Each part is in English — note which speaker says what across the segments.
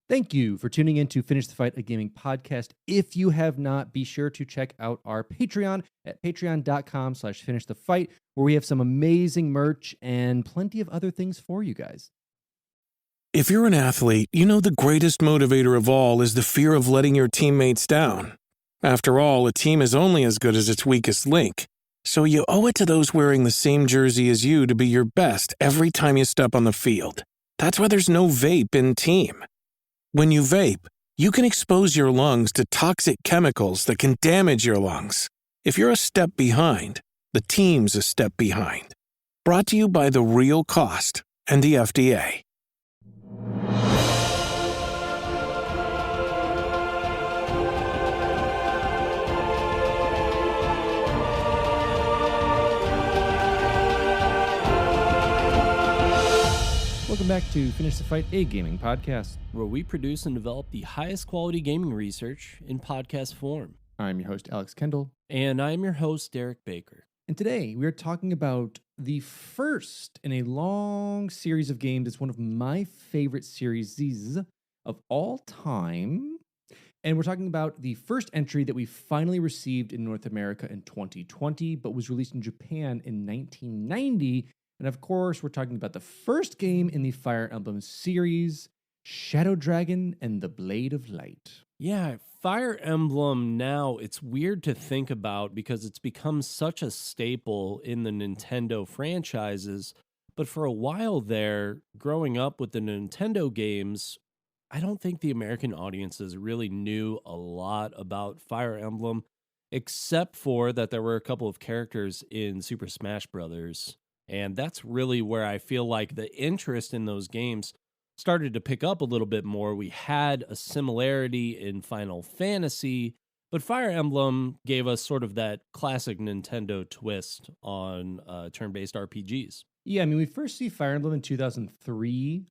Speaker 1: Thank you for tuning in to Finish the Fight, a gaming podcast. If you have not, be sure to check out our Patreon at patreon.com/finish the fight, where we have some amazing merch and plenty of other things for you guys.
Speaker 2: If you're an athlete, you know the greatest motivator of all is the fear of letting your teammates down. After all, a team is only as good as its weakest link. So you owe it to those wearing the same jersey as you to be your best every time you step on the field. That's why there's no vape in team. When you vape, you can expose your lungs to toxic chemicals that can damage your lungs. If you're a step behind, the team's a step behind. Brought to you by The Real Cost and the FDA.
Speaker 1: Welcome back to Finish the Fight, a gaming podcast,
Speaker 3: where we produce and develop the highest quality gaming research in podcast form.
Speaker 1: I'm your host, Alex Kendall.
Speaker 3: And I'm your host, Derek Baker.
Speaker 1: And today we are talking about the first in a long series of games. It's one of my favorite series of all time. And we're talking about the first entry that we finally received in North America in 2020, but was released in Japan in 1990. And of course, we're talking about the first game in the Fire Emblem series, Shadow Dragon and the Blade of Light.
Speaker 3: Yeah, Fire Emblem now, it's weird to think about because it's become such a staple in the Nintendo franchises. But for a while there, growing up with the Nintendo games, I don't think the American audiences really knew a lot about Fire Emblem, except for that there were a couple of characters in Super Smash Bros. And that's really where I feel like the interest in those games started to pick up a little bit more. We had a similarity in Final Fantasy, but Fire Emblem gave us sort of that classic Nintendo twist on turn-based RPGs.
Speaker 1: Yeah, I mean, we first see Fire Emblem in 2003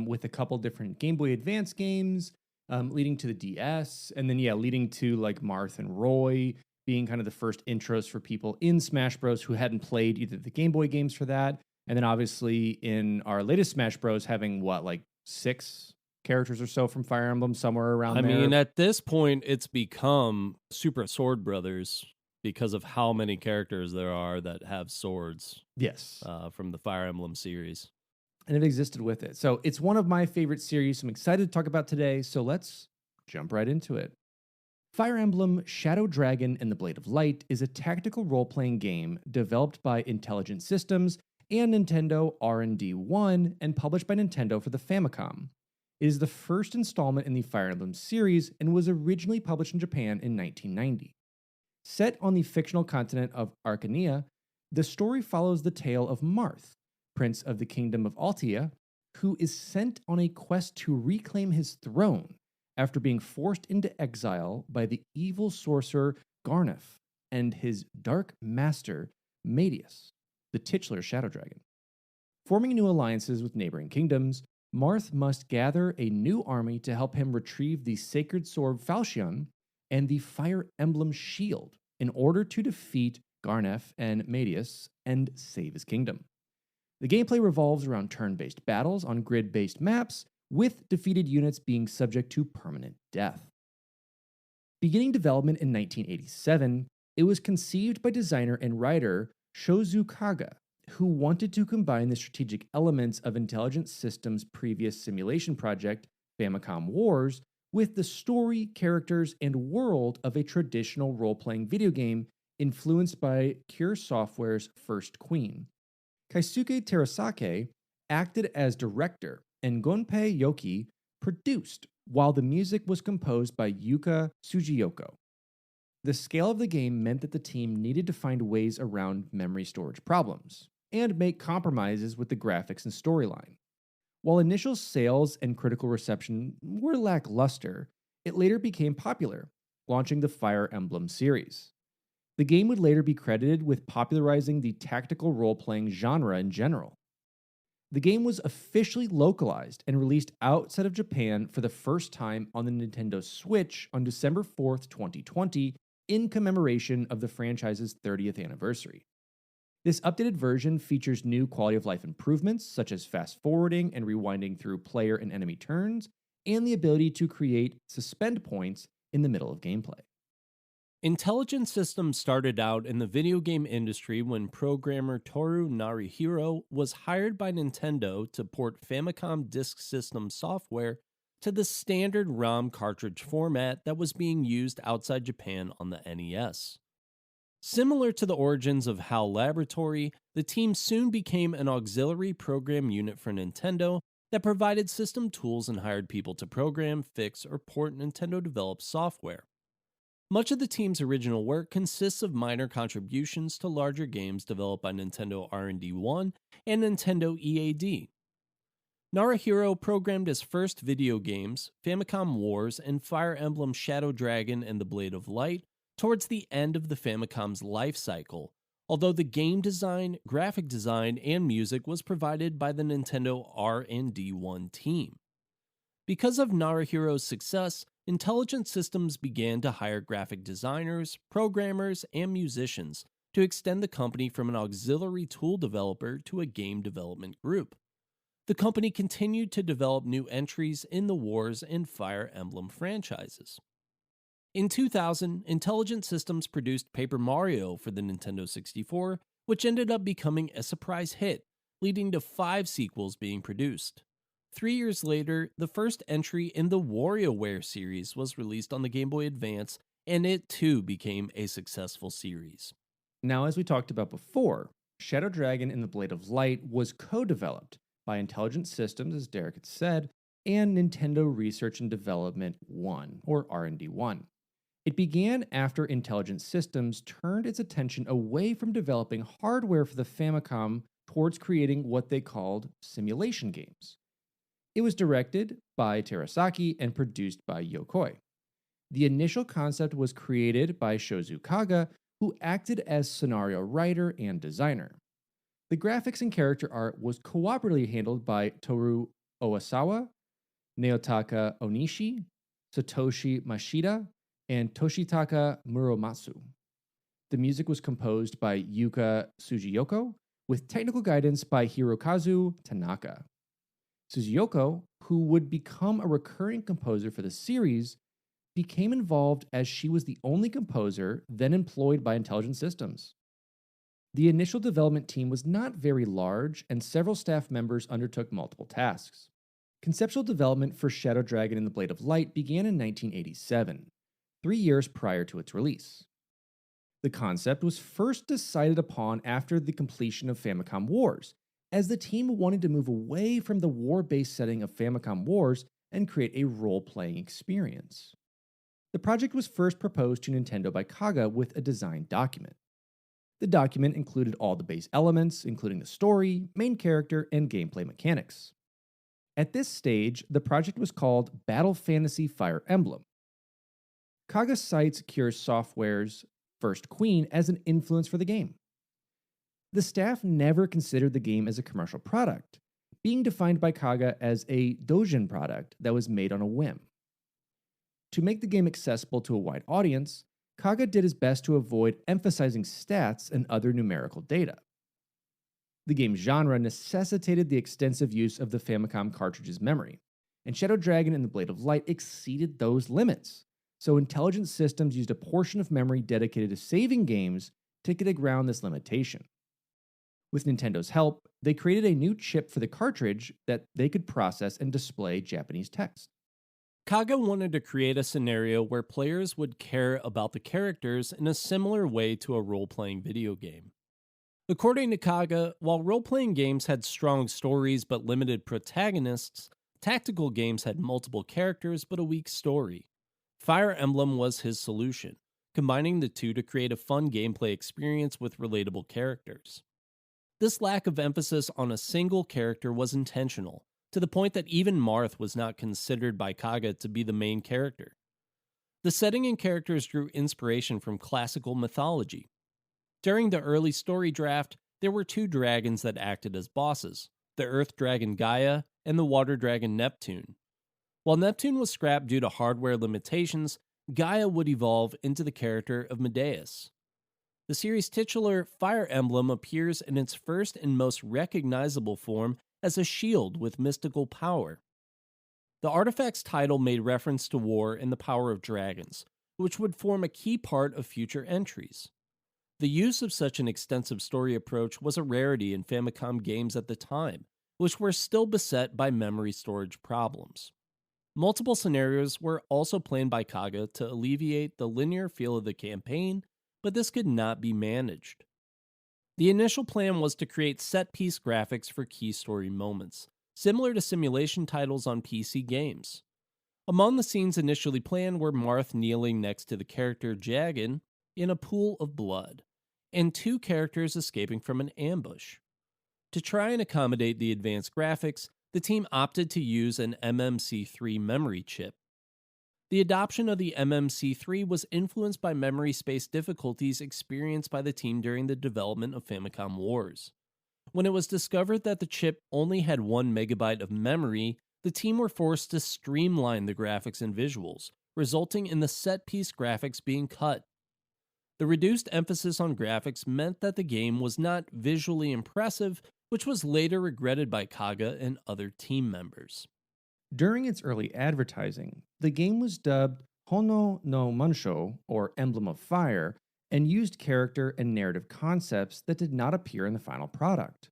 Speaker 1: with a couple different Game Boy Advance games leading to the DS, and then, leading to like Marth and Roy being kind of the first intros for people in Smash Bros. Who hadn't played either the Game Boy games for that. And then obviously in our latest Smash Bros. Having like 6 characters or so from Fire Emblem, somewhere around there.
Speaker 3: I mean, at this point, it's become Super Sword Brothers because of how many characters there are that have swords.
Speaker 1: Yes.
Speaker 3: From the Fire Emblem series.
Speaker 1: And it existed with it. So it's one of my favorite series I'm excited to talk about today. So let's jump right into it. Fire Emblem Shadow Dragon and the Blade of Light is a tactical role-playing game developed by Intelligent Systems and Nintendo R&D1 and published by Nintendo for the Famicom. It is the first installment in the Fire Emblem series and was originally published in Japan in 1990. Set on the fictional continent of Arcania, the story follows the tale of Marth, Prince of the Kingdom of Altia, who is sent on a quest to reclaim his throne after being forced into exile by the evil sorcerer Garnef and his dark master, Medius, the titular Shadow Dragon. Forming new alliances with neighboring kingdoms, Marth must gather a new army to help him retrieve the sacred sword Falchion and the Fire Emblem shield in order to defeat Garnef and Medius and save his kingdom. The gameplay revolves around turn-based battles on grid-based maps, with defeated units being subject to permanent death. Beginning development in 1987, it was conceived by designer and writer Shozu Kaga, who wanted to combine the strategic elements of Intelligent Systems' previous simulation project, Famicom Wars, with the story, characters, and world of a traditional role-playing video game influenced by Cure Software's First Queen. Keisuke Terasake acted as director, and Gunpei Yoki produced, while the music was composed by Yuka Sugiyoko. The scale of the game meant that the team needed to find ways around memory storage problems, and make compromises with the graphics and storyline. While initial sales and critical reception were lackluster, it later became popular, launching the Fire Emblem series. The game would later be credited with popularizing the tactical role-playing genre in general. The game was officially localized and released outside of Japan for the first time on the Nintendo Switch on December 4th, 2020, in commemoration of the franchise's 30th anniversary. This updated version features new quality of life improvements, such as fast forwarding and rewinding through player and enemy turns, and the ability to create suspend points in the middle of gameplay.
Speaker 3: Intelligent Systems started out in the video game industry when programmer Toru Narihiro was hired by Nintendo to port Famicom Disk System software to the standard ROM cartridge format that was being used outside Japan on the NES. Similar to the origins of HAL Laboratory, the team soon became an auxiliary program unit for Nintendo that provided system tools and hired people to program, fix, or port Nintendo-developed software. Much of the team's original work consists of minor contributions to larger games developed by Nintendo R&D 1 and Nintendo EAD. Narihiro programmed his first video games, Famicom Wars and Fire Emblem Shadow Dragon and the Blade of Light, towards the end of the Famicom's life cycle, although the game design, graphic design, and music was provided by the Nintendo R&D 1 team. Because of Narihiro's success, Intelligent Systems began to hire graphic designers, programmers, and musicians to extend the company from an auxiliary tool developer to a game development group. The company continued to develop new entries in the Wars and Fire Emblem franchises. In 2000, Intelligent Systems produced Paper Mario for the Nintendo 64, which ended up becoming a surprise hit, leading to 5 sequels being produced. 3 years later, the first entry in the WarioWare series was released on the Game Boy Advance, and it too became a successful series.
Speaker 1: Now, as we talked about before, Shadow Dragon and the Blade of Light was co-developed by Intelligent Systems, as Derek had said, and Nintendo Research and Development 1, or R&D 1. It began after Intelligent Systems turned its attention away from developing hardware for the Famicom towards creating what they called simulation games. It was directed by Terasaki and produced by Yokoi. The initial concept was created by Shozu Kaga, who acted as scenario writer and designer. The graphics and character art was cooperatively handled by Toru Owasawa, Naotaka Onishi, Satoshi Mashida, and Toshitaka Muromatsu. The music was composed by Yuka Sugiyoko, with technical guidance by Hirokazu Tanaka. Sugiyoko, who would become a recurring composer for the series, became involved as she was the only composer then employed by Intelligent Systems. The initial development team was not very large, and several staff members undertook multiple tasks. Conceptual development for Shadow Dragon and the Blade of Light began in 1987, 3 years prior to its release. The concept was first decided upon after the completion of Famicom Wars, as the team wanted to move away from the war-based setting of Famicom Wars and create a role-playing experience. The project was first proposed to Nintendo by Kaga with a design document. The document included all the base elements, including the story, main character, and gameplay mechanics. At this stage, the project was called Battle Fantasy Fire Emblem. Kaga cites Cure Software's First Queen as an influence for the game. The staff never considered the game as a commercial product, being defined by Kaga as a doujin product that was made on a whim. To make the game accessible to a wide audience, Kaga did his best to avoid emphasizing stats and other numerical data. The game's genre necessitated the extensive use of the Famicom cartridge's memory, and Shadow Dragon and the Blade of Light exceeded those limits, so Intelligent Systems used a portion of memory dedicated to saving games to get around this limitation. With Nintendo's help, they created a new chip for the cartridge that they could process and display Japanese text.
Speaker 3: Kaga wanted to create a scenario where players would care about the characters in a similar way to a role-playing video game. According to Kaga, while role-playing games had strong stories but limited protagonists, tactical games had multiple characters but a weak story. Fire Emblem was his solution, combining the two to create a fun gameplay experience with relatable characters. This lack of emphasis on a single character was intentional, to the point that even Marth was not considered by Kaga to be the main character. The setting and characters drew inspiration from classical mythology. During the early story draft, there were 2 dragons that acted as bosses, the Earth Dragon Gaia and the Water Dragon Neptune. While Neptune was scrapped due to hardware limitations, Gaia would evolve into the character of Medeus. The series' titular Fire Emblem appears in its first and most recognizable form as a shield with mystical power. The artifact's title made reference to war and the power of dragons, which would form a key part of future entries. The use of such an extensive story approach was a rarity in Famicom games at the time, which were still beset by memory storage problems. Multiple scenarios were also planned by Kaga to alleviate the linear feel of the campaign, but this could not be managed. The initial plan was to create set-piece graphics for key story moments, similar to simulation titles on PC games. Among the scenes initially planned were Marth kneeling next to the character Jagan in a pool of blood, and two characters escaping from an ambush. To try and accommodate the advanced graphics, the team opted to use an MMC3 memory chip. The adoption of the MMC3 was influenced by memory space difficulties experienced by the team during the development of Famicom Wars. When it was discovered that the chip only had 1 megabyte of memory, the team were forced to streamline the graphics and visuals, resulting in the set-piece graphics being cut. The reduced emphasis on graphics meant that the game was not visually impressive, which was later regretted by Kaga and other team members.
Speaker 1: During its early advertising, the game was dubbed Hono no Munsho, or Emblem of Fire, and used character and narrative concepts that did not appear in the final product.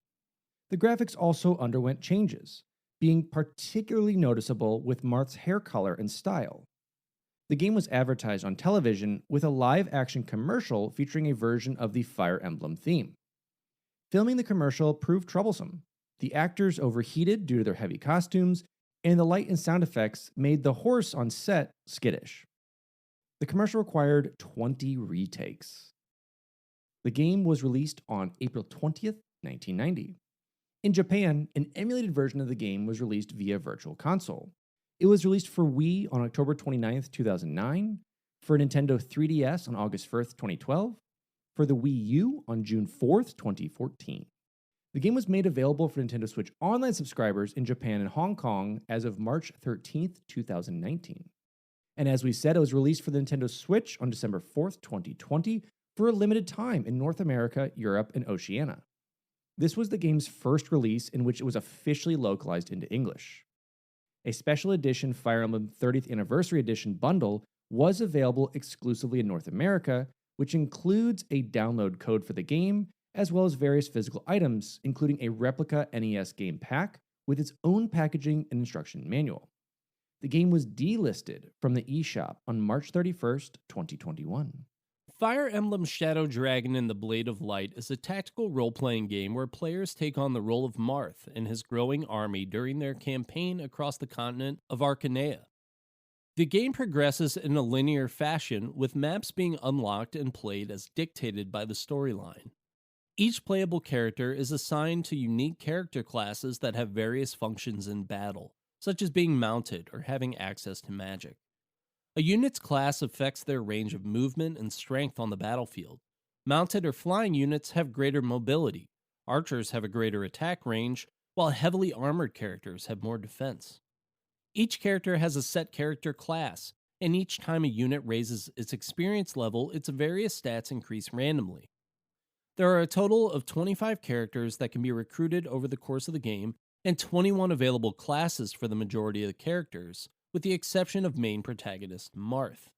Speaker 1: The graphics also underwent changes, being particularly noticeable with Marth's hair color and style. The game was advertised on television with a live-action commercial featuring a version of the Fire Emblem theme. Filming the commercial proved troublesome. The actors overheated due to their heavy costumes, and the light and sound effects made the horse on set skittish. The commercial required 20 retakes. The game was released on April 20th, 1990. In Japan, an emulated version of the game was released via Virtual Console. It was released for Wii on October 29th, 2009, for Nintendo 3DS on August 1st, 2012, for the Wii U on June 4th, 2014. The game was made available for Nintendo Switch Online subscribers in Japan and Hong Kong as of March 13th, 2019. And as we said, it was released for the Nintendo Switch on December 4th, 2020, for a limited time in North America, Europe, and Oceania. This was the game's first release in which it was officially localized into English. A special edition Fire Emblem 30th Anniversary Edition bundle was available exclusively in North America, which includes a download code for the game, as well as various physical items, including a replica NES game pack with its own packaging and instruction manual. The game was delisted from the eShop on March 31st, 2021.
Speaker 3: Fire Emblem Shadow Dragon and the Blade of Light is a tactical role-playing game where players take on the role of Marth and his growing army during their campaign across the continent of Arcanea. The game progresses in a linear fashion, with maps being unlocked and played as dictated by the storyline. Each playable character is assigned to unique character classes that have various functions in battle, such as being mounted or having access to magic. A unit's class affects their range of movement and strength on the battlefield. Mounted or flying units have greater mobility, archers have a greater attack range, while heavily armored characters have more defense. Each character has a set character class, and each time a unit raises its experience level, its various stats increase randomly. There are a total of 25 characters that can be recruited over the course of the game, and 21 available classes for the majority of the characters, with the exception of main protagonist Marth.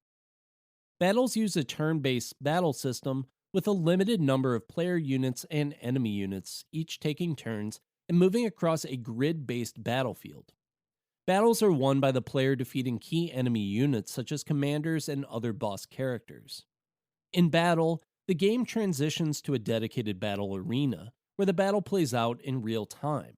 Speaker 3: Battles use a turn-based battle system with a limited number of player units and enemy units, each taking turns and moving across a grid-based battlefield. Battles are won by the player defeating key enemy units such as commanders and other boss characters. In battle, the game transitions to a dedicated battle arena, where the battle plays out in real time.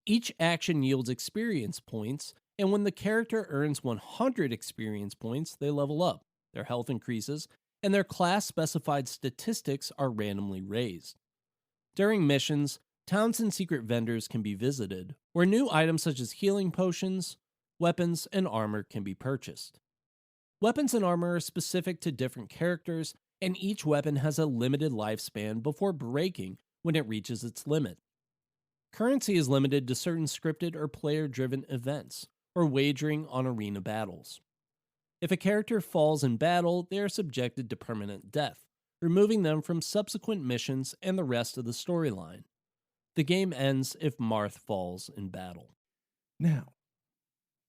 Speaker 3: Each action yields experience points, and when the character earns 100 experience points, they level up, their health increases, and their class-specified statistics are randomly raised. During missions, towns and secret vendors can be visited, where new items such as healing potions, weapons, and armor can be purchased. Weapons and armor are specific to different characters, and each weapon has a limited lifespan before breaking when it reaches its limit. Currency is limited to certain scripted or player-driven events, or wagering on arena battles. If a character falls in battle, they are subjected to permanent death, removing them from subsequent missions and the rest of the storyline. The game ends if Marth falls in battle.
Speaker 1: Now,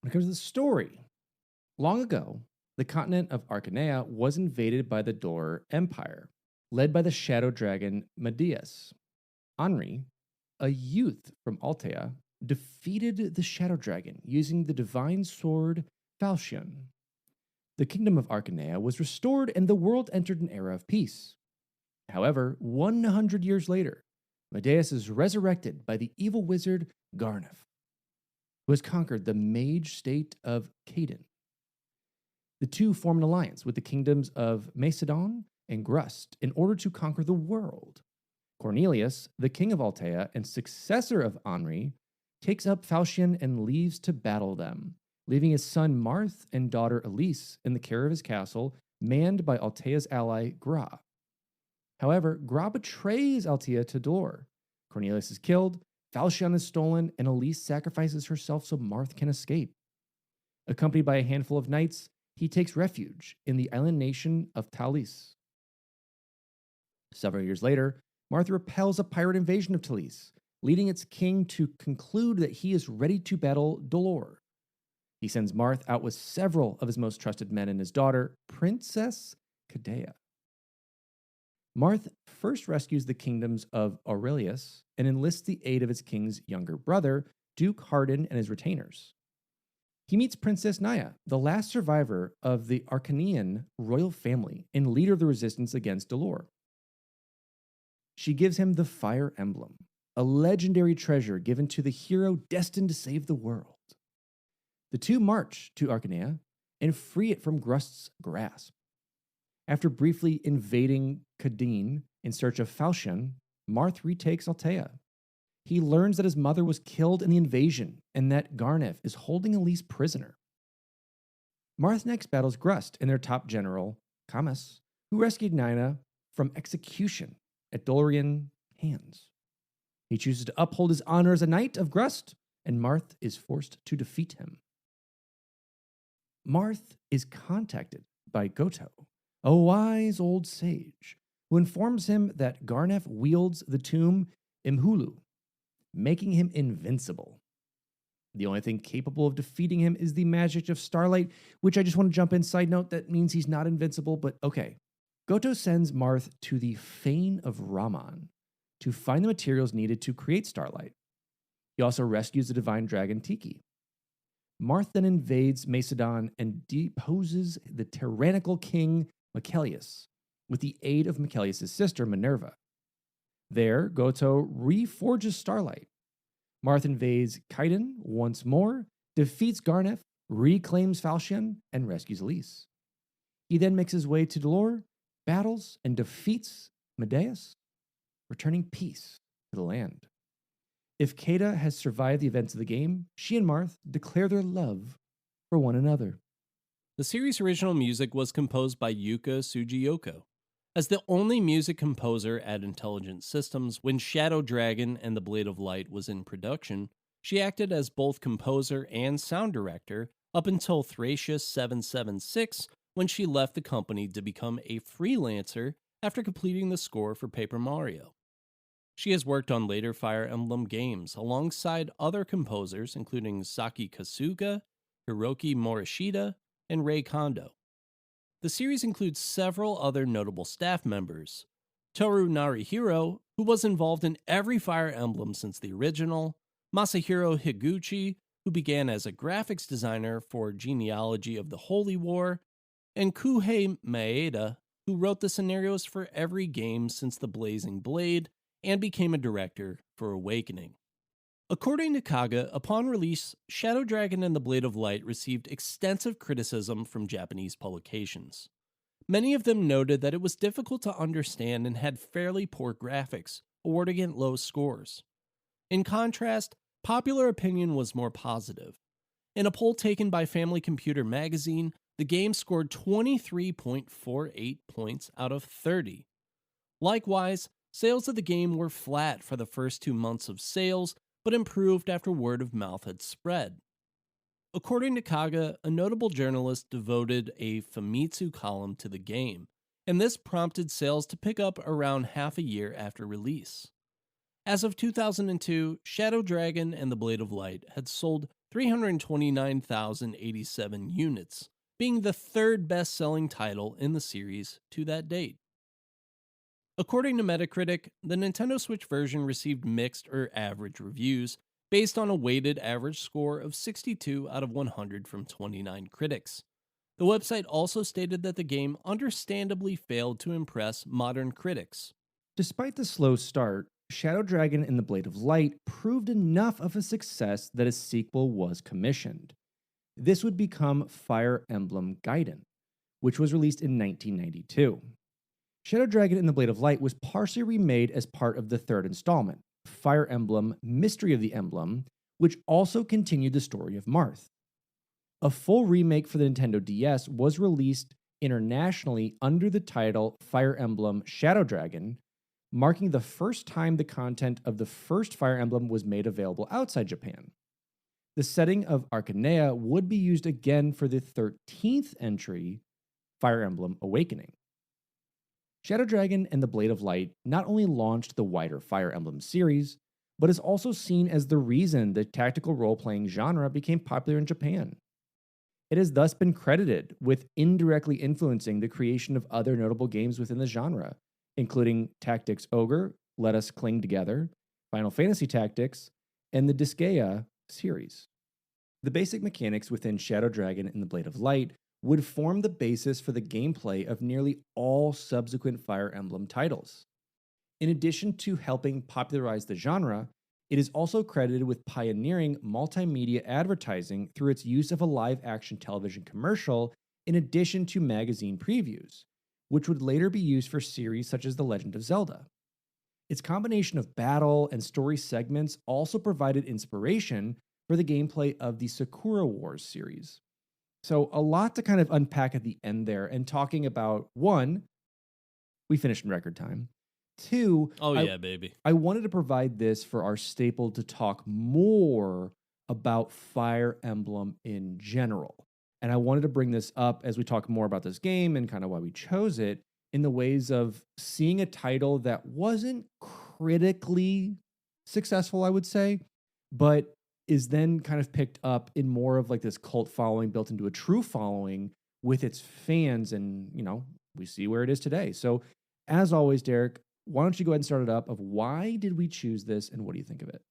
Speaker 1: When it comes to the story, long ago, the continent of Arcanea was invaded by the Dor Empire, led by the shadow dragon Medeus. Henri, a youth from Altea, defeated the shadow dragon using the divine sword Falchion. The kingdom of Arcanea was restored and the world entered an era of peace. However, 100 years later, Medeus is resurrected by the evil wizard Garnef, who has conquered the mage state of Caden. The two form an alliance with the kingdoms of Macedon and Grust in order to conquer the world. Cornelius, the king of Altea and successor of Henri, takes up Falchion and leaves to battle them, leaving his son Marth and daughter Elise in the care of his castle, manned by Altea's ally Gra. However, Gra betrays Altea to Dor. Cornelius is killed, Falchion is stolen, and Elise sacrifices herself so Marth can escape. Accompanied by a handful of knights, he takes refuge in the island nation of Talis. Several years later, Marth repels a pirate invasion of Talis, leading its king to conclude that he is ready to battle Dolor. He sends Marth out with several of his most trusted men and his daughter, Princess Cadea. Marth first rescues the kingdoms of Aurelius and enlists the aid of his king's younger brother, Duke Hardin, and his retainers. He meets Princess Naya, the last survivor of the Arcanian royal family and leader of the resistance against Dolor. She gives him the Fire Emblem, a legendary treasure given to the hero destined to save the world. The two march to Arcanea and free it from Grust's grasp. After briefly invading Cadine in search of Falchion, Marth retakes Altea. He learns that his mother was killed in the invasion and that Garnef is holding Elise prisoner. Marth next battles Grust and their top general, Camus, who rescued Nina from execution at Dorian hands. He chooses to uphold his honor as a knight of Grust, and Marth is forced to defeat him. Marth is contacted by Goto, a wise old sage, who informs him that Garnef wields the tomb Imhulu, making him invincible. The only thing capable of defeating him is the magic of Starlight, which I just want to jump in. Side note, that means he's not invincible, but okay. Goto sends Marth to the Fane of Raman to find the materials needed to create Starlight. He also rescues the divine dragon Tiki. Marth then invades Macedon and deposes the tyrannical king Michaelius with the aid of Michaelius' sister Minerva. There, Goto reforges Starlight. Marth invades Caden once more, defeats Garnef, reclaims Falchion, and rescues Elise. He then makes his way to Dolor, battles, and defeats Medeus, returning peace to the land. If Kada has survived the events of the game, she and Marth declare their love for one another.
Speaker 3: The series' original music was composed by Yuka Sugiyoko. As the only music composer at Intelligent Systems when Shadow Dragon and the Blade of Light was in production, she acted as both composer and sound director up until Thracia 776 when she left the company to become a freelancer after completing the score for Paper Mario. She has worked on later Fire Emblem games alongside other composers including Saki Kasuga, Hiroki Morishita, and Rei Kondo. The series includes several other notable staff members. Toru Narihiro, who was involved in every Fire Emblem since the original, Masahiro Higuchi, who began as a graphics designer for Genealogy of the Holy War, and Kuhei Maeda, who wrote the scenarios for every game since The Blazing Blade and became a director for Awakening. According to Kaga, upon release, Shadow Dragon and the Blade of Light received extensive criticism from Japanese publications. Many of them noted that it was difficult to understand and had fairly poor graphics, awarding it low scores. In contrast, popular opinion was more positive. In a poll taken by Family Computer magazine, the game scored 23.48 points out of 30. Likewise, sales of the game were flat for the first 2 months of sales, but improved after word of mouth had spread. According to Kaga, a notable journalist devoted a Famitsu column to the game, and this prompted sales to pick up around half a year after release. As of 2002, Shadow Dragon and the Blade of Light had sold 329,087 units, being the third best-selling title in the series to that date. According to Metacritic, the Nintendo Switch version received mixed or average reviews based on a weighted average score of 62 out of 100 from 29 critics. The website also stated that the game understandably failed to impress modern critics.
Speaker 1: Despite the slow start, Shadow Dragon and the Blade of Light proved enough of a success that a sequel was commissioned. This would become Fire Emblem Gaiden, which was released in 1992. Shadow Dragon and the Blade of Light was partially remade as part of the third installment, Fire Emblem Mystery of the Emblem, which also continued the story of Marth. A full remake for the Nintendo DS was released internationally under the title Fire Emblem Shadow Dragon, marking the first time the content of the first Fire Emblem was made available outside Japan. The setting of Arcanea would be used again for the 13th entry, Fire Emblem Awakening. Shadow Dragon and the Blade of Light not only launched the wider Fire Emblem series, but is also seen as the reason the tactical role-playing genre became popular in Japan. It has thus been credited with indirectly influencing the creation of other notable games within the genre, including Tactics Ogre, Let Us Cling Together, Final Fantasy Tactics, and the Disgaea series. The basic mechanics within Shadow Dragon and the Blade of Light would form the basis for the gameplay of nearly all subsequent Fire Emblem titles. In addition to helping popularize the genre, it is also credited with pioneering multimedia advertising through its use of a live-action television commercial in addition to magazine previews, which would later be used for series such as The Legend of Zelda. Its combination of battle and story segments also provided inspiration for the gameplay of the Sakura Wars series. So a lot to kind of unpack at the end there, and talking about, one, we finished in record time. Two,
Speaker 3: yeah, baby.
Speaker 1: I wanted to provide this for our staple to talk more about Fire Emblem in general. And I wanted to bring this up as we talk more about this game and kind of why we chose it, in the ways of seeing a title that wasn't critically successful, I would say, but is then kind of picked up in more of like this cult following built into a true following with its fans. And, we see where it is today. So as always, Derek, why don't you go ahead and start it up of why did we choose this and what do you think of it?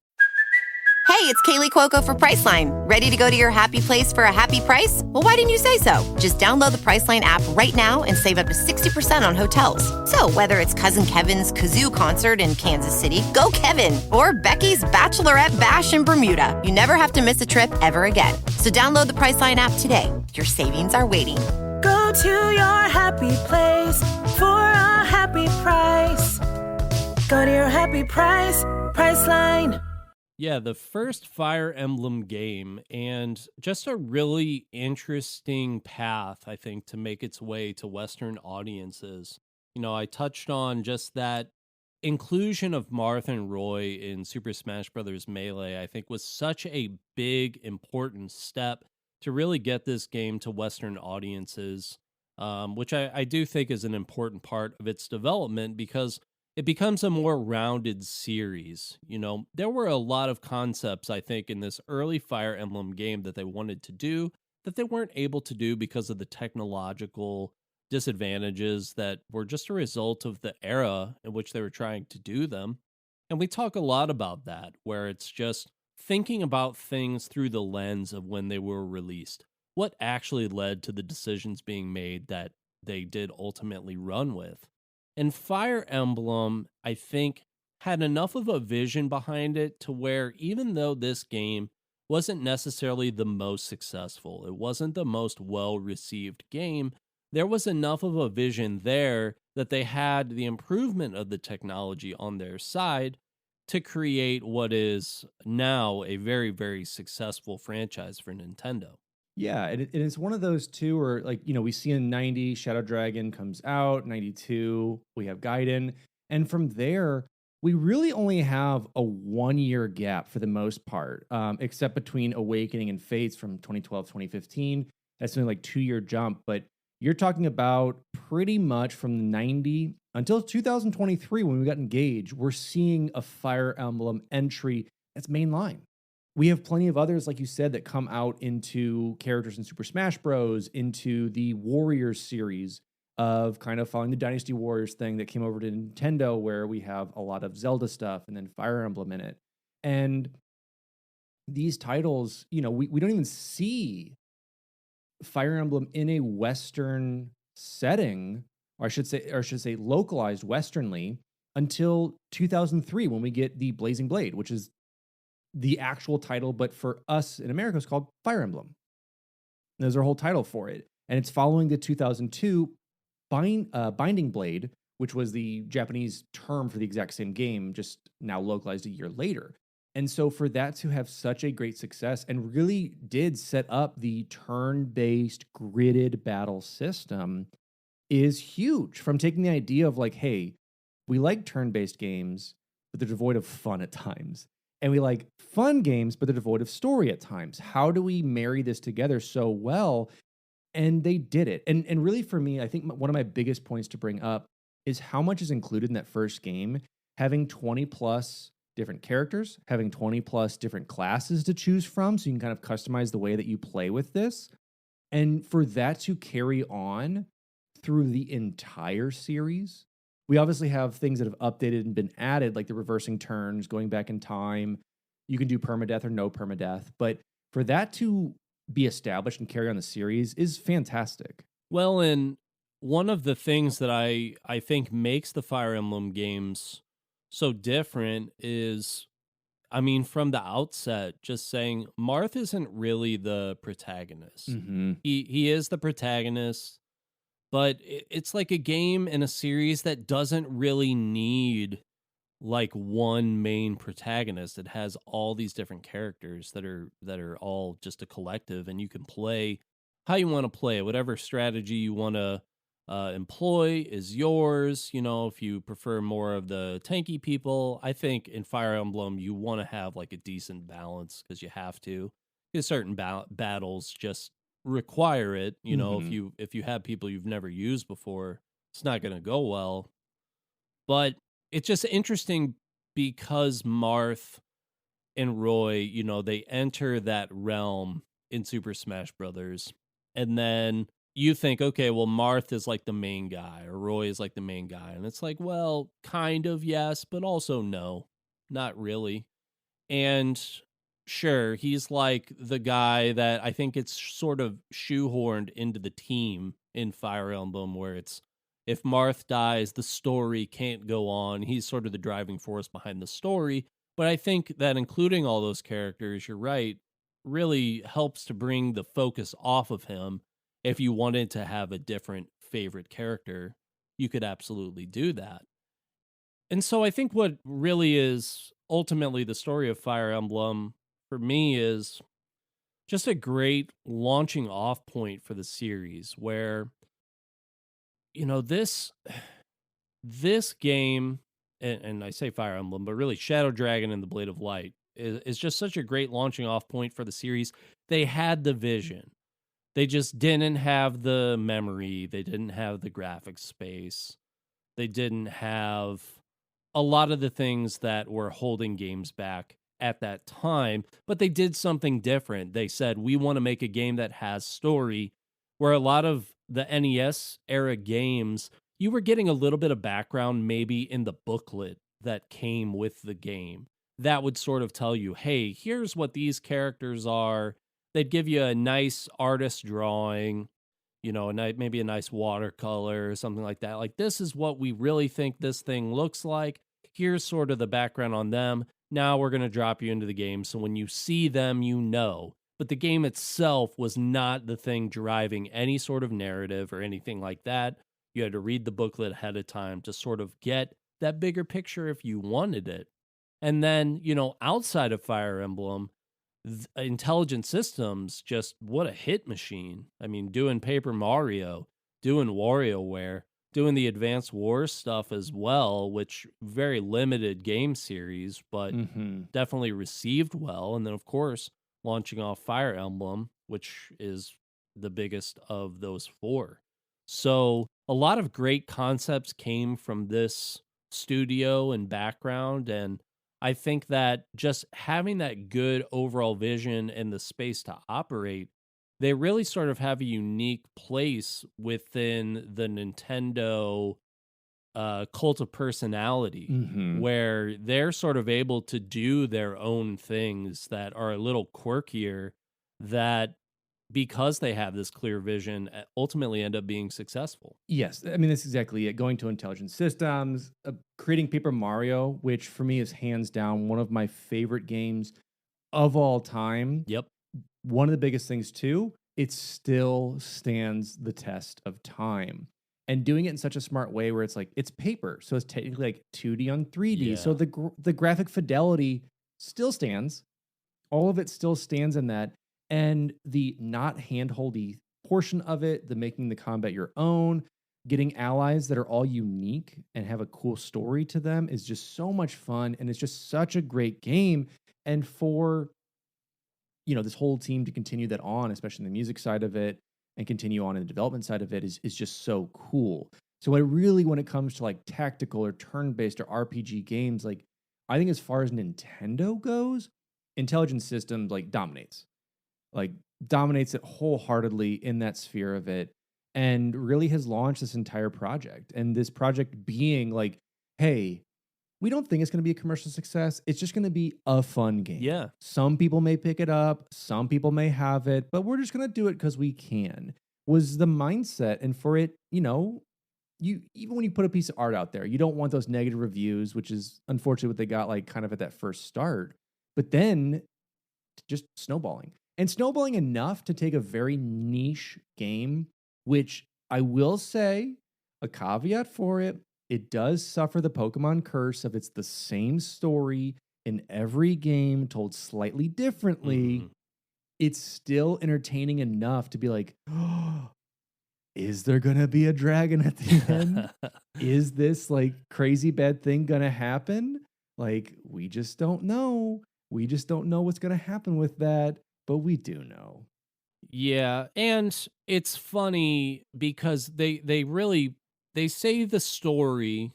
Speaker 4: Hey, it's Kaylee Cuoco for Priceline. Ready to go to your happy place for a happy price? Well, why didn't you say so? Just download the Priceline app right now and save up to 60% on hotels. So whether it's Cousin Kevin's Kazoo Concert in Kansas City, go Kevin, or Becky's Bachelorette Bash in Bermuda, you never have to miss a trip ever again. So download the Priceline app today. Your savings are waiting.
Speaker 5: Go to your happy place for a happy price. Go to your happy price, Priceline.
Speaker 3: Yeah, the first Fire Emblem game, and just a really interesting path, I think, to make its way to Western audiences. I touched on just that inclusion of Marth and Roy in Super Smash Bros. Melee, I think, was such a big, important step to really get this game to Western audiences, which I do think is an important part of its development, because it becomes a more rounded series. There were a lot of concepts, I think, in this early Fire Emblem game that they wanted to do that they weren't able to do because of the technological disadvantages that were just a result of the era in which they were trying to do them. And we talk a lot about that, where it's just thinking about things through the lens of when they were released. What actually led to the decisions being made that they did ultimately run with? And Fire Emblem, I think, had enough of a vision behind it to where, even though this game wasn't necessarily the most successful, it wasn't the most well-received game, there was enough of a vision there that they had the improvement of the technology on their side to create what is now a very, very successful franchise for Nintendo.
Speaker 1: Yeah, and it's one of those two where, we see in 90, Shadow Dragon comes out, 92, we have Gaiden, and from there, we really only have a 1-year gap for the most part, except between Awakening and Fates from 2012, 2015. That's only 2-year jump, but you're talking about pretty much from 90 until 2023 when we got engaged, we're seeing a Fire Emblem entry that's mainline. We have plenty of others, like you said, that come out into characters in Super Smash Bros., into the Warriors series of kind of following the Dynasty Warriors thing that came over to Nintendo, where we have a lot of Zelda stuff and then Fire Emblem in it. And these titles, we don't even see Fire Emblem in a Western setting, or I should say localized Westernly until 2003 when we get the Blazing Blade, which is the actual title, but for us in America, it's called Fire Emblem. There's our whole title for it. And it's following the 2002 Binding Blade, which was the Japanese term for the exact same game, just now localized a year later. And so for that to have such a great success and really did set up the turn-based gridded battle system is huge. From taking the idea of like, hey, we like turn-based games, but they're devoid of fun at times. And we like fun games, but they're devoid of story at times. How do we marry this together so well? And they did it. And really for me, I think one of my biggest points to bring up is how much is included in that first game, having 20 plus different characters, having 20 plus different classes to choose from, so you can kind of customize the way that you play with this. And for that to carry on through the entire series, we obviously have things that have updated and been added, like the reversing turns, going back in time. You can do permadeath or no permadeath. But for that to be established and carry on the series is fantastic.
Speaker 3: Well, and one of the things that I think makes the Fire Emblem games so different is, I mean, from the outset, just saying Marth isn't really the protagonist.
Speaker 1: Mm-hmm.
Speaker 3: He is the protagonist, but it's like a game in a series that doesn't really need like one main protagonist. It has all these different characters that are all just a collective, and you can play how you want to play. Whatever strategy you want to employ is yours. If you prefer more of the tanky people, I think in Fire Emblem you want to have like a decent balance because you have to. Because certain battles just require it. If you have people you've never used before, it's not going to go well. But it's just interesting because Marth and Roy, they enter that realm in Super Smash Brothers, and then you think, okay, well, Marth is like the main guy, or Roy is like the main guy, and it's like, well, kind of yes, but also no, not really. And sure, he's like the guy that I think it's sort of shoehorned into the team in Fire Emblem, where it's, if Marth dies, the story can't go on. He's sort of the driving force behind the story. But I think that including all those characters, you're right, really helps to bring the focus off of him. If you wanted to have a different favorite character, you could absolutely do that. And so I think what really is ultimately the story of Fire Emblem for me is just a great launching off point for the series where, this game, and I say Fire Emblem, but really Shadow Dragon and the Blade of Light is just such a great launching off point for the series. They had the vision. They just didn't have the memory. They didn't have the graphics space. They didn't have a lot of the things that were holding games back at that time, but they did something different. They said, we want to make a game that has story, where a lot of the NES era games, you were getting a little bit of background maybe in the booklet that came with the game. That would sort of tell you, hey, here's what these characters are. They'd give you a nice artist drawing, maybe a nice watercolor or something like that. Like, this is what we really think this thing looks like. Here's sort of the background on them. Now we're going to drop you into the game. So when you see them, But the game itself was not the thing driving any sort of narrative or anything like that. You had to read the booklet ahead of time to sort of get that bigger picture if you wanted it. And then, outside of Fire Emblem, Intelligent Systems, just what a hit machine. I mean, doing Paper Mario, doing WarioWare, doing the Advance Wars stuff as well, which very limited game series, but definitely received well. And then, of course, launching off Fire Emblem, which is the biggest of those four. So a lot of great concepts came from this studio and background, and I think that just having that good overall vision and the space to operate, they really sort of have a unique place within the Nintendo cult of personality,
Speaker 1: Mm-hmm.
Speaker 3: where they're sort of able to do their own things that are a little quirkier, that because they have this clear vision, ultimately end up being successful.
Speaker 1: Yes, I mean that's exactly it. Going to intelligent systems, creating Paper Mario, which for me is hands down one of my favorite games of all time.
Speaker 3: Yep.
Speaker 1: One of the biggest things too, it still stands the test of time. And doing it in such a smart way where it's like it's paper, so it's technically like 2D on 3D. So
Speaker 3: Yeah.
Speaker 1: the graphic fidelity still stands. All of it still stands in that, and the not handholdy portion of it, the making the combat your own, getting allies that are all unique and have a cool story to them is just so much fun, and it's just such a great game. And for this whole team to continue that on, especially the music side of it, and continue on in the development side of it is just so cool. So I really, when it comes to like tactical or turn-based or RPG games, like I think as far as Nintendo goes, Intelligent Systems like dominates it wholeheartedly in that sphere of it, and really has launched this entire project. And this project being like, hey, we don't think it's going to be a commercial success. It's just going to be a fun game.
Speaker 3: Yeah.
Speaker 1: Some people may pick it up, some people may have it, but we're just going to do it because we can. Was the mindset. And for it, you even when you put a piece of art out there, you don't want those negative reviews, which is unfortunately what they got like kind of at that first start. But then just snowballing enough to take a very niche game, which I will say a caveat for it. It does suffer the Pokemon curse of it's the same story in every game told slightly differently.
Speaker 3: Mhm.
Speaker 1: It's still entertaining enough to be like, oh, is there going to be a dragon at the end? Is this like crazy bad thing going to happen? Like, we just don't know. We just don't know what's going to happen with that, but we do know.
Speaker 3: Yeah, and it's funny because they say the story,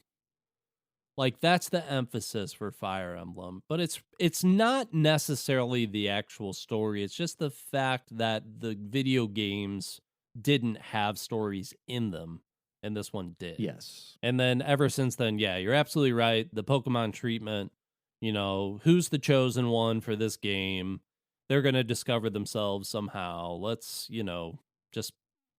Speaker 3: like that's the emphasis for Fire Emblem, but it's not necessarily the actual story. It's just the fact that the video games didn't have stories in them, and this one did.
Speaker 1: Yes.
Speaker 3: And then ever since then, yeah, you're absolutely right. The Pokemon treatment, who's the chosen one for this game? They're going to discover themselves somehow. Let's, just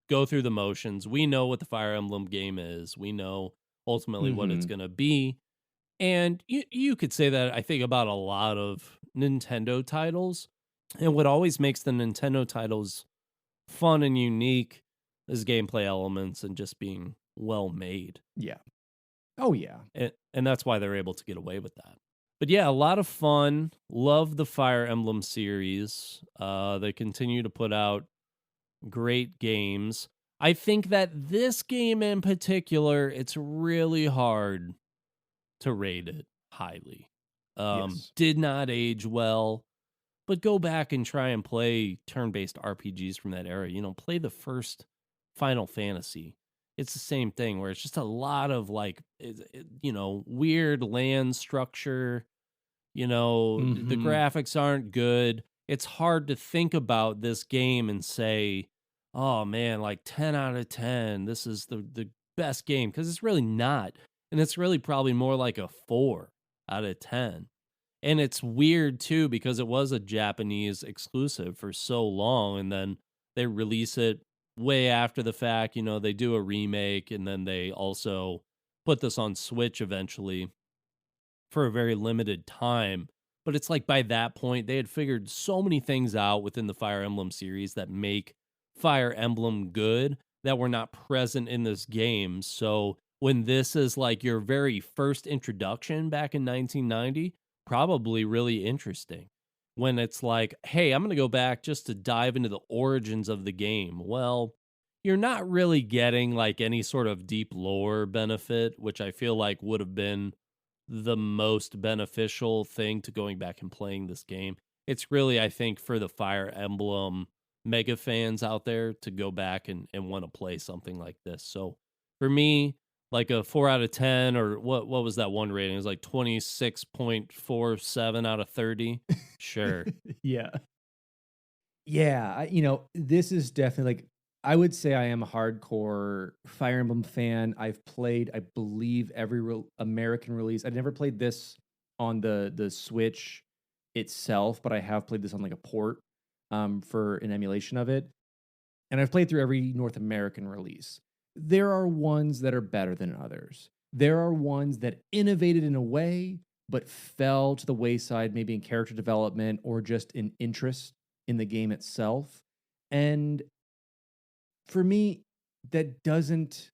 Speaker 3: go through the motions. We know what the Fire Emblem game is. We know ultimately what it's
Speaker 1: Mhm.
Speaker 3: going to be. And you could say that, I think, about a lot of Nintendo titles. And what always makes the Nintendo titles fun and unique is gameplay elements and just being well made.
Speaker 1: Yeah. Oh, yeah.
Speaker 3: And that's why they're able to get away with that. But yeah, a lot of fun. Love the Fire Emblem series. They continue to put out great games. I think that this game in particular, it's really hard to rate it highly.
Speaker 1: Yes.
Speaker 3: Did not age well, but go back and try and play turn-based RPGs from that era. Play the first Final Fantasy. It's the same thing where it's just a lot of like, weird land structure. The
Speaker 1: Mhm.
Speaker 3: graphics aren't good. It's hard to think about this game and say, oh man, like 10 out of 10. This is the best game, because it's really not. And it's really probably more like a 4 out of 10. And it's weird too, because it was a Japanese exclusive for so long, and then they release it way after the fact. They do a remake, and then they also put this on Switch eventually for a very limited time. But it's like by that point, they had figured so many things out within the Fire Emblem series that make Fire Emblem good that were not present in this game. So when this is like your very first introduction back in 1990, probably really interesting. When it's like, hey, I'm going to go back just to dive into the origins of the game. Well, you're not really getting like any sort of deep lore benefit, which I feel like would have been the most beneficial thing to going back and playing this game. It's really, I think, for the Fire Emblem mega fans out there to go back and want to play something like this. So for me, like a 4 out of 10, or what was that one rating? It was like 26.47 out of 30. Sure.
Speaker 1: Yeah. Yeah, this is definitely like I would say I am a hardcore Fire Emblem fan. I've played, I believe, every American release. I never played this on the Switch itself, but I have played this on like a port for an emulation of it. And I've played through every North American release. There are ones that are better than others. There are ones that innovated in a way, but fell to the wayside, maybe in character development or just in interest in the game itself. And for me, that doesn't,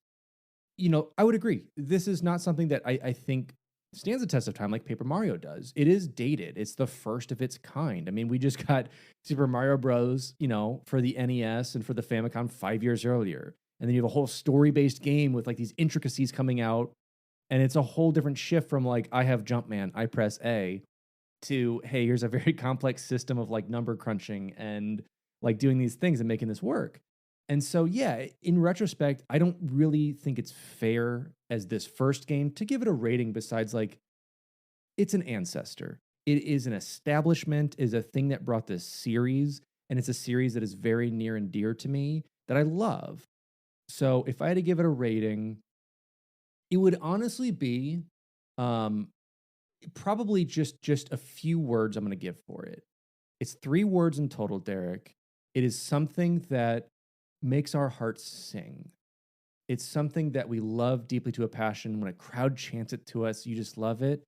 Speaker 1: I would agree. This is not something that I think stands the test of time like Paper Mario does. It is dated. It's the first of its kind. I mean, we just got Super Mario Bros., for the NES and for the Famicom 5 years earlier. And then you have a whole story-based game with like these intricacies coming out. And it's a whole different shift from like, I have Jumpman, I press A, to, hey, here's a very complex system of like number crunching and like doing these things and making this work. And so, yeah, in retrospect, I don't really think it's fair as this first game to give it a rating besides like, it's an ancestor. It is an establishment, is a thing that brought this series. And it's a series that is very near and dear to me that I love. So if I had to give it a rating, it would honestly be probably just a few words I'm going to give for it. It's 3 words in total, Derek. It is something that makes our hearts sing. It's something that we love deeply to a passion. When a crowd chants it to us, you just love it.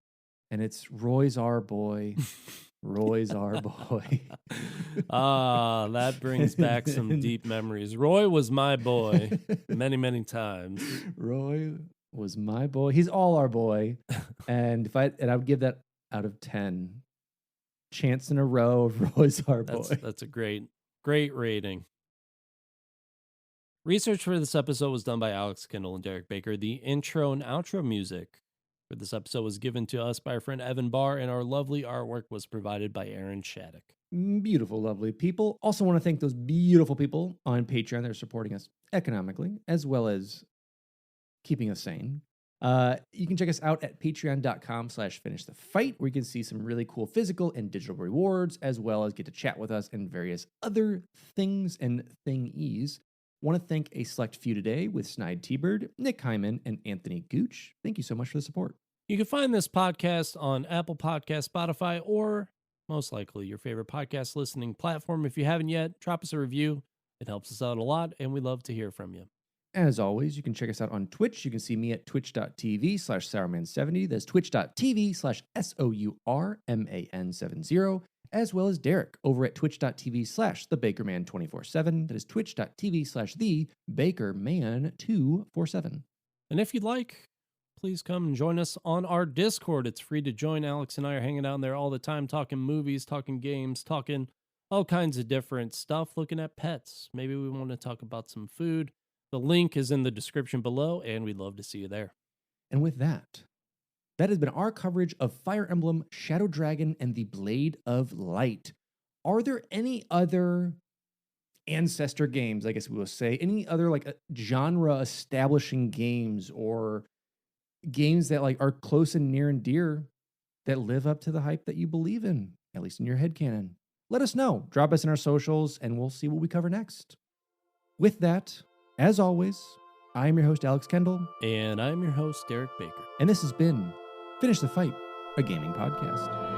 Speaker 1: And it's Roy's our boy. Roy's our boy.
Speaker 3: That brings back some deep memories. Roy was my boy many, many times.
Speaker 1: Roy was my boy. He's all our boy. And I would give that out of 10. Chants in a row of Roy's our boy.
Speaker 3: That's a great rating. Research for this episode was done by Alex Kendall and Derek Baker. The intro and outro music for this episode was given to us by our friend Evan Barr, and our lovely artwork was provided by Aaron Shattuck.
Speaker 1: Beautiful, lovely people. Also want to thank those beautiful people on Patreon that are supporting us economically, as well as keeping us sane. You can check us out at patreon.com/finishthefight, where you can see some really cool physical and digital rewards, as well as get to chat with us and various other things and thingies. Want to thank a select few today with Snide T-Bird, Nick Hyman, and Anthony Gooch. Thank you so much for the support.
Speaker 3: You can find this podcast on Apple Podcasts, Spotify, or most likely your favorite podcast listening platform. If you haven't yet, drop us a review. It helps us out a lot, and we love to hear from you.
Speaker 1: As always, you can check us out on Twitch. You can see me at twitch.tv/sourman70. That's twitch.tv/sourman70, as well as Derek over at twitch.tv/thebakerman247. That is twitch.tv/thebakerman247.
Speaker 3: And if you'd like, please come and join us on our Discord. It's free to join. Alex and I are hanging out there all the time, talking movies, talking games, talking all kinds of different stuff, looking at pets. Maybe we want to talk about some food. The link is in the description below, and we'd love to see you there.
Speaker 1: And with that has been our coverage of Fire Emblem, Shadow Dragon, and the Blade of Light. Are there any other ancestor games, I guess we will say, any other like genre establishing games or games that like are close and near and dear that live up to the hype that you believe in, at least in your headcanon? Let us know. Drop us in our socials, and we'll see what we cover next. With that, as always, I am your host, Alex Kendall.
Speaker 3: And I'm your host, Derek Baker.
Speaker 1: And this has been Finish the Fight, a gaming podcast.